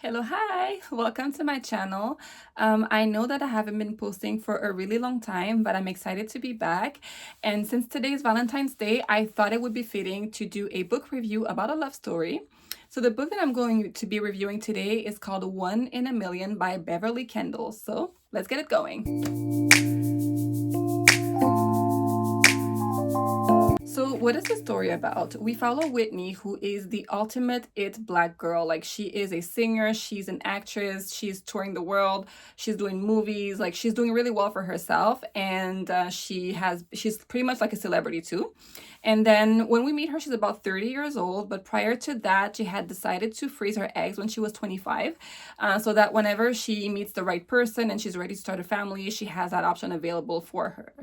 Hello, hi, welcome to my channel. I know that I haven't been posting for a really long time, but I'm excited to be back. And since today is Valentine's Day, I thought it would be fitting to do a book review about a love story. So the book that I'm going to be reviewing today is called One in a Million by Beverley Kendall. So let's get it going. So what is the story about? We follow Whitney, who is the ultimate it black girl. Like, she is a singer, she's an actress, she's touring the world, she's doing movies, like she's doing really well for herself, and she's pretty much like a celebrity too. And then when we meet her, she's about 30 years old, but prior to that, she had decided to freeze her eggs when she was 25, so that whenever she meets the right person and she's ready to start a family, she has that option available for her.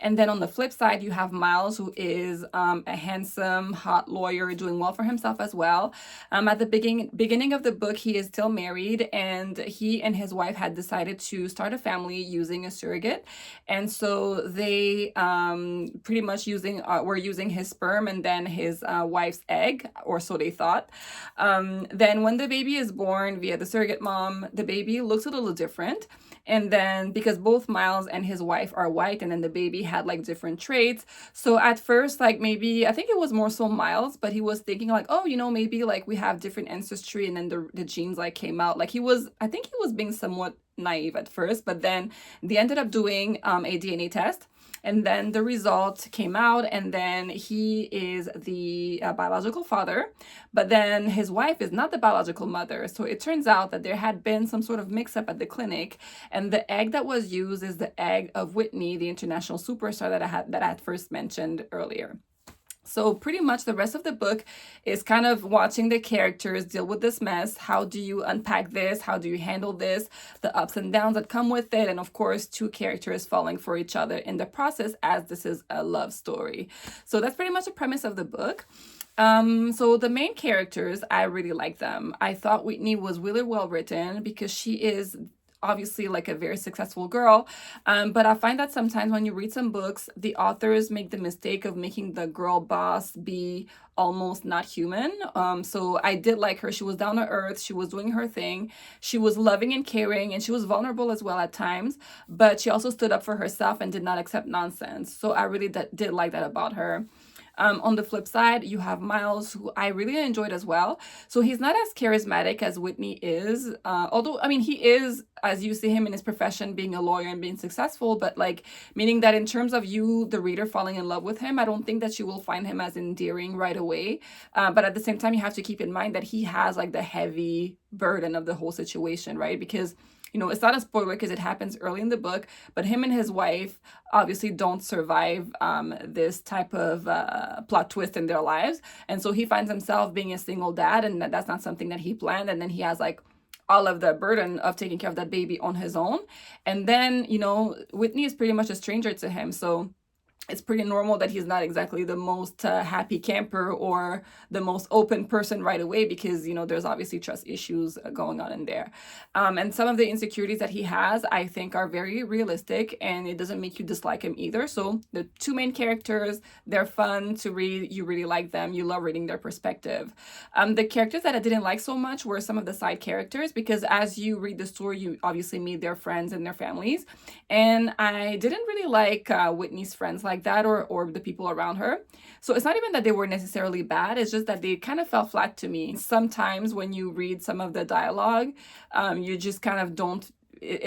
And then on the flip side, you have Miles, who is a handsome, hot lawyer doing well for himself as well. At the beginning of the book, he is still married, and he and his wife had decided to start a family using a surrogate. And so they pretty much were using his sperm and then his wife's egg, or so they thought. Then when the baby is born via the surrogate mom, the baby looks a little different. And then because both Miles and his wife are white, and then the baby had like different traits. So at first, like, maybe I think it was more so Miles, but he was thinking like, oh, maybe like we have different ancestry, and then the genes like came out. Like, I think he was being somewhat naive at first, but then they ended up doing a DNA test, and then the result came out, and then he is the biological father, but then his wife is not the biological mother. So it turns out that there had been some sort of mix-up at the clinic, and the egg that was used is the egg of Whitney, the international superstar that I had first mentioned earlier. So pretty much the rest of the book is kind of watching the characters deal with this mess. How do you unpack this? How do you handle this? The ups and downs that come with it. And of course, two characters falling for each other in the process, as this is a love story. So that's pretty much the premise of the book. So the main characters, I really like them. I thought Whitney was really well written because she is obviously like a very successful girl, but I find that sometimes when you read some books, the authors make the mistake of making the girl boss be almost not human. So I did like her. She was down to earth, she was doing her thing, she was loving and caring, and she was vulnerable as well at times, but she also stood up for herself and did not accept nonsense. So I really did like that about her. On the flip side, you have Miles, who I really enjoyed as well. So he's not as charismatic as Whitney is, although, I mean, he is, as you see him in his profession, being a lawyer and being successful, but like, meaning that in terms of you, the reader, falling in love with him, I don't think that you will find him as endearing right away. But at the same time, you have to keep in mind that he has like the heavy burden of the whole situation, right? Because it's not a spoiler because it happens early in the book, but him and his wife obviously don't survive this type of plot twist in their lives. And so he finds himself being a single dad, and that's not something that he planned. And then he has like all of the burden of taking care of that baby on his own. And then, Whitney is pretty much a stranger to him. So it's pretty normal that he's not exactly the most happy camper or the most open person right away, because there's obviously trust issues going on in there, and some of the insecurities that he has, I think, are very realistic, and it doesn't make you dislike him either. So the two main characters, they're fun to read, you really like them, you love reading their perspective. The characters that I didn't like so much were some of the side characters, because as you read the story, you obviously meet their friends and their families, and I didn't really like Whitney's friends like that, or the people around her. So it's not even that they were necessarily bad, it's just that they kind of fell flat to me. Sometimes when you read some of the dialogue, you just kind of don't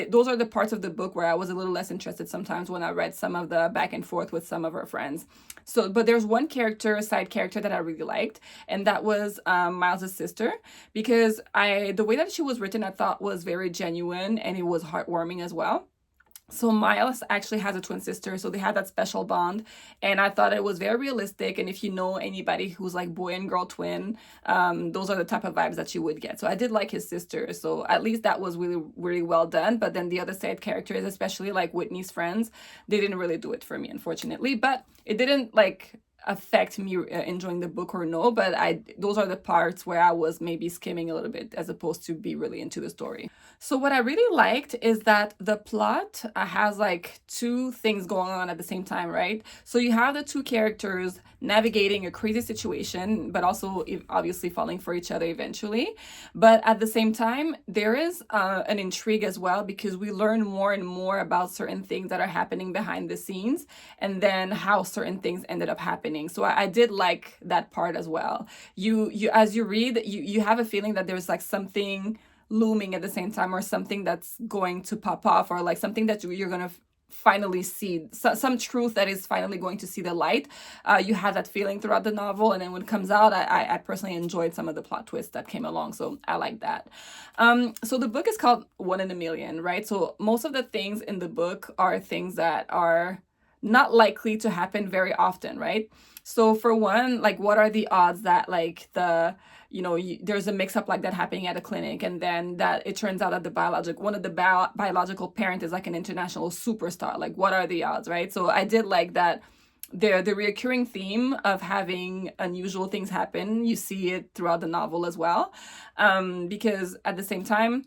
those are the parts of the book where I was a little less interested sometimes when I read some of the back and forth with some of her friends. So, but there's one side character that I really liked, and that was Miles's sister, because the way that she was written, I thought was very genuine, and it was heartwarming as well. So Miles actually has a twin sister, so they had that special bond, and I thought it was very realistic. And if you know anybody who's like boy and girl twin, those are the type of vibes that you would get. So I did like his sister, so at least that was really, really well done. But then the other side characters, especially like Whitney's friends, they didn't really do it for me, unfortunately. But it didn't like affect me enjoying the book or no, but those are the parts where I was maybe skimming a little bit as opposed to be really into the story. So what I really liked is that the plot has like two things going on at the same time, right? So you have the two characters navigating a crazy situation, but also obviously falling for each other eventually. But at the same time, there is an intrigue as well, because we learn more and more about certain things that are happening behind the scenes, and then how certain things ended up happening. So I did like that part as well. You as you read, you have a feeling that there's like something looming at the same time, or something that's going to pop off, or like something that you're gonna finally see, some truth that is finally going to see the light. You have that feeling throughout the novel, and then when it comes out, I personally enjoyed some of the plot twists that came along, so I like that. So the book is called One in a Million, right? So most of the things in the book are things that are not likely to happen very often, right? So for one, like, what are the odds that like there's a mix-up like that happening at a clinic, and then that it turns out that one of the biological parent is like an international superstar? Like, what are the odds, right? So I did like that the recurring theme of having unusual things happen. You see it throughout the novel as well, because at the same time,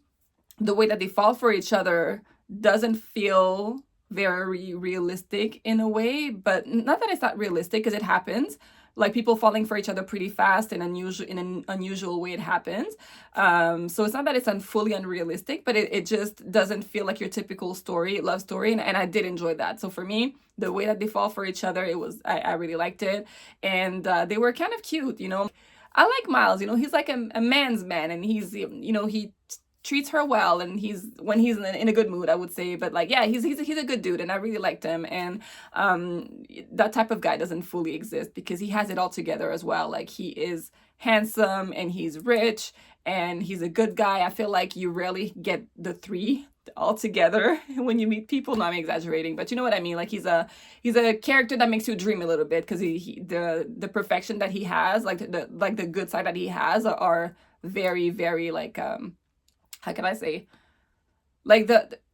the way that they fall for each other doesn't feel very realistic in a way, but not that it's not realistic, because it happens. Like, people falling for each other pretty fast and in an unusual way, it happens. So it's not that it's fully unrealistic, but it just doesn't feel like your typical love story, and I did enjoy that. So for me, the way that they fall for each other, I really liked it, and they were kind of cute. I like Miles. He's like a man's man, and he treats her well, and when he's in a good mood, I would say. But like, yeah, he's a good dude, and I really liked him. And that type of guy doesn't fully exist, because he has it all together as well. Like, he is handsome, and he's rich, and he's a good guy. I feel like you rarely get the three all together when you meet people. No, I'm exaggerating, but you know what I mean. Like, he's a character that makes you dream a little bit, because the perfection that he has, like the good side that he has, are very, very like how can I say, like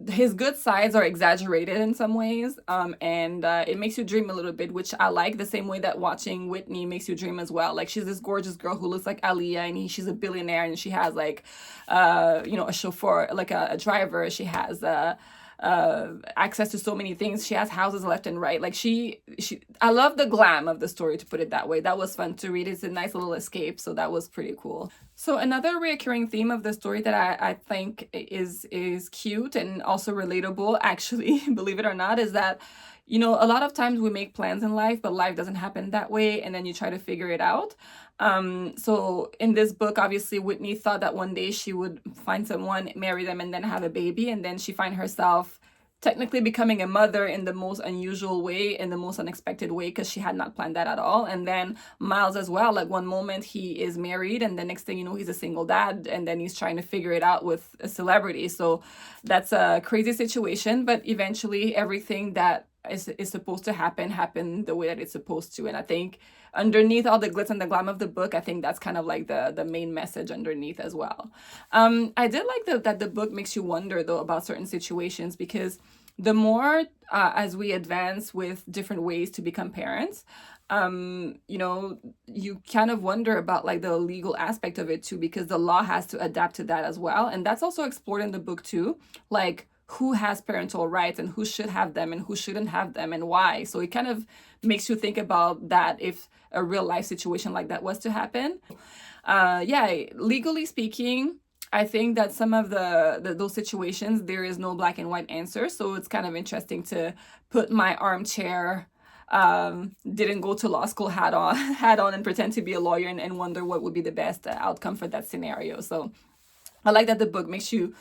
his good sides are exaggerated in some ways, and it makes you dream a little bit, which I like, the same way that watching Whitney makes you dream as well. Like, she's this gorgeous girl who looks like Aaliyah, and she's a billionaire, and she has like a chauffeur, like a driver. She has access to so many things. She has houses left and right. Like, I love the glam of the story, to put it that way. That was fun to read. It's a nice little escape, so that was pretty cool. So another recurring theme of the story that I think is cute and also relatable, actually, believe it or not, is that a lot of times we make plans in life, but life doesn't happen that way, and then you try to figure it out. So in this book, obviously, Whitney thought that one day she would find someone, marry them, and then have a baby, and then she find herself technically becoming a mother in the most unusual way, in the most unexpected way, because she had not planned that at all. And then Miles as well, like, one moment he is married, and the next thing you know, he's a single dad, and then he's trying to figure it out with a celebrity. So that's a crazy situation, but eventually everything that is supposed to happen the way that it's supposed to. And I think underneath all the glitz and the glam of the book, I think that's kind of like the main message underneath as well. I did like that the book makes you wonder, though, about certain situations, because the more as we advance with different ways to become parents, you kind of wonder about like the legal aspect of it too, because the law has to adapt to that as well. And that's also explored in the book too, like who has parental rights and who should have them and who shouldn't have them and why. So it kind of makes you think about that if a real life situation like that was to happen. Legally speaking, I think that some of those situations, there is no black and white answer. So it's kind of interesting to put my armchair, didn't go to law school hat on and pretend to be a lawyer and wonder what would be the best outcome for that scenario. So I like that the book makes you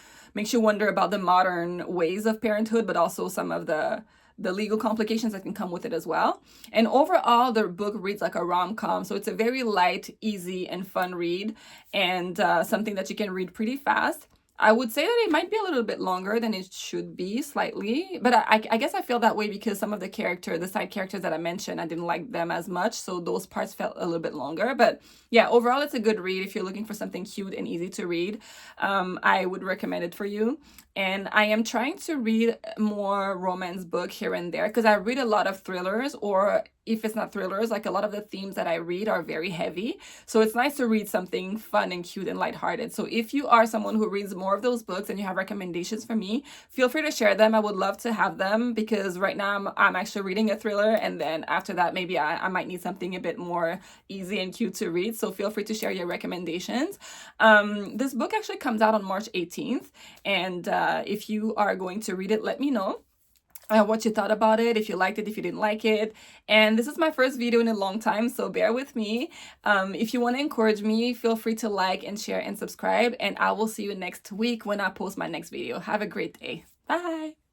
wonder about the modern ways of parenthood, but also some of the legal complications that can come with it as well. And overall, the book reads like a rom-com. So it's a very light, easy, and fun read, and something that you can read pretty fast. I would say that it might be a little bit longer than it should be, slightly. But I guess I feel that way because some of the side characters that I mentioned, I didn't like them as much. So those parts felt a little bit longer. But yeah, overall, it's a good read. If you're looking for something cute and easy to read, I would recommend it for you. And I am trying to read more romance book here and there because I read a lot of thrillers or if it's not thrillers. Like a lot of the themes that I read are very heavy. So it's nice to read something fun and cute and lighthearted. So if you are someone who reads more of those books and you have recommendations for me, feel free to share them. I would love to have them, because right now I'm actually reading a thriller, and then after that maybe I might need something a bit more easy and cute to read. So feel free to share your recommendations. This book actually comes out on March 18th, and if you are going to read it, let me know what you thought about it, if you liked it, if you didn't like it. And this is my first video in a long time, so bear with me. If you want to encourage me, feel free to like and share and subscribe, and I will see you next week when I post my next video. Have a great day. Bye.